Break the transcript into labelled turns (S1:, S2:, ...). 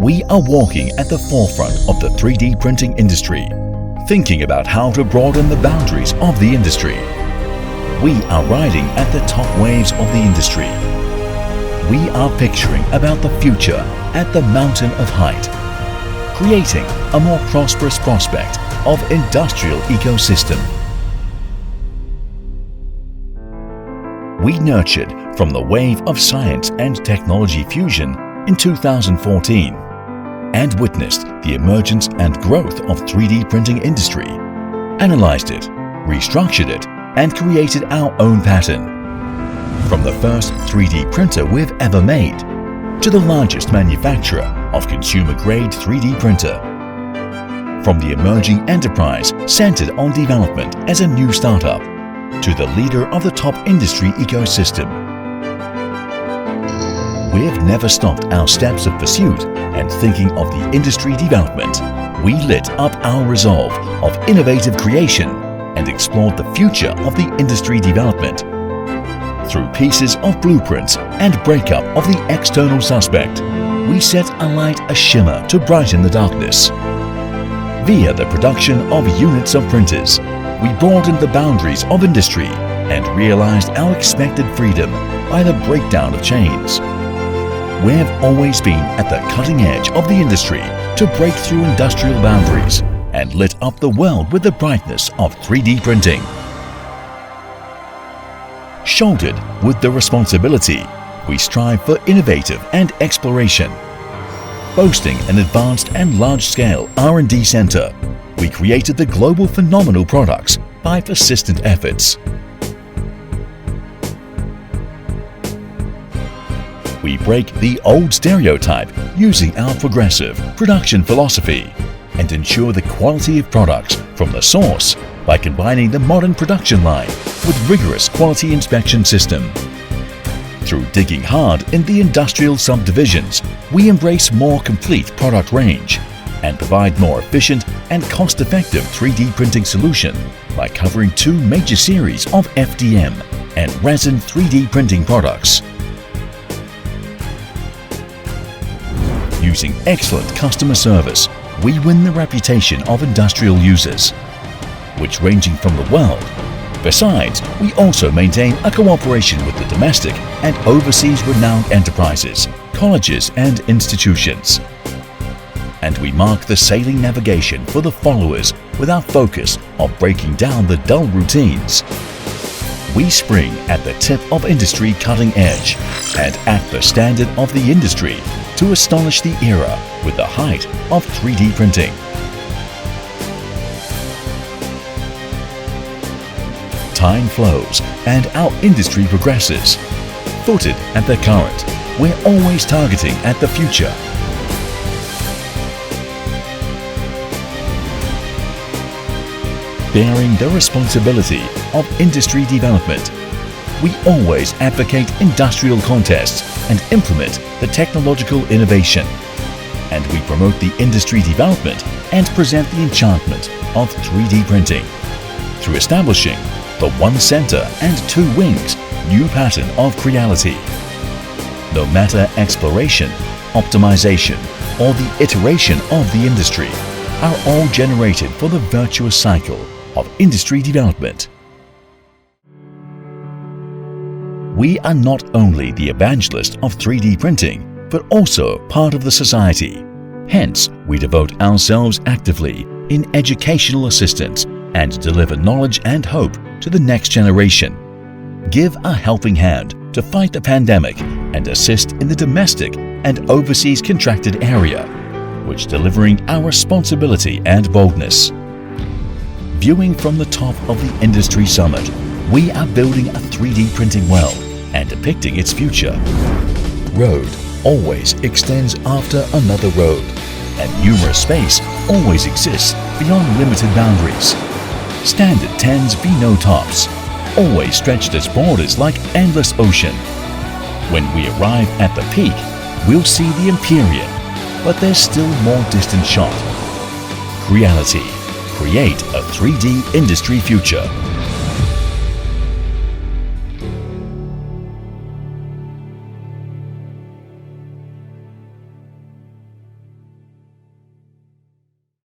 S1: We are walking at the forefront of the 3D printing industry, thinking about how to broaden the boundaries of the industry. We are riding at the top waves of the industry. We are picturing about the future at the mountain of height, creating a more prosperous prospect of industrial ecosystem. We nurtured from the wave of science and technology fusion in 2014 and witnessed the emergence and growth of 3D printing industry, analyzed it, restructured it, and created our own pattern. From the first 3D printer we've ever made to the largest manufacturer of consumer-grade 3D printer. From the emerging enterprise centered on development as a new startup to the leader of the top industry ecosystem. We have never stopped our steps of pursuit and thinking of the industry development. We lit up our resolve of innovative creation and explored the future of the industry development. Through pieces of blueprints and breakup of the external suspect, we set alight a shimmer to brighten the darkness. Via the production of units of printers, we broadened the boundaries of industry and realized our expected freedom by the breakdown of chains. We have always been at the cutting edge of the industry to break through industrial boundaries and lit up the world with the brightness of 3D printing. Shouldered with the responsibility, we strive for innovative and exploration. Boasting an advanced and large-scale R&D center, we created the global phenomenal products by persistent efforts. We break the old stereotype using our progressive production philosophy and ensure the quality of products from the source by combining the modern production line with rigorous quality inspection system. Through digging hard in the industrial subdivisions, we embrace more complete product range and provide more efficient and cost-effective 3D printing solution by covering two major series of FDM and resin 3D printing products. Using excellent customer service, we win the reputation of industrial users, which ranging from the world. Besides, we also maintain a cooperation with the domestic and overseas renowned enterprises, colleges and institutions. And we mark the sailing navigation for the followers with our focus of breaking down the dull routines. We spring at the tip of industry cutting edge and at the standard of the industry to astonish the era with the height of 3D printing. Time flows and our industry progresses. Footed at the current, we're always targeting at the future. Bearing the responsibility of industry development, we always advocate industrial contests and implement the technological innovation. And we promote the industry development and present the enchantment of 3D printing through establishing the one center and two wings new pattern of Creality. No matter exploration, optimization, or the iteration of the industry are all generated for the virtuous cycle of industry development. We are not only the evangelist of 3D printing, but also part of the society. Hence, we devote ourselves actively in educational assistance and deliver knowledge and hope to the next generation. Give a helping hand to fight the pandemic and assist in the domestic and overseas contracted area, which delivering our responsibility and boldness. Viewing from the top of the industry summit, we are building a 3D printing world and depicting its future. Road always extends after another road, and numerous space always exists beyond limited boundaries. Standard tends be no tops, always stretched its borders like endless ocean. When we arrive at the peak, we'll see the Empyrean, but there's still more distant shot. Creality. Create a 3D industry future.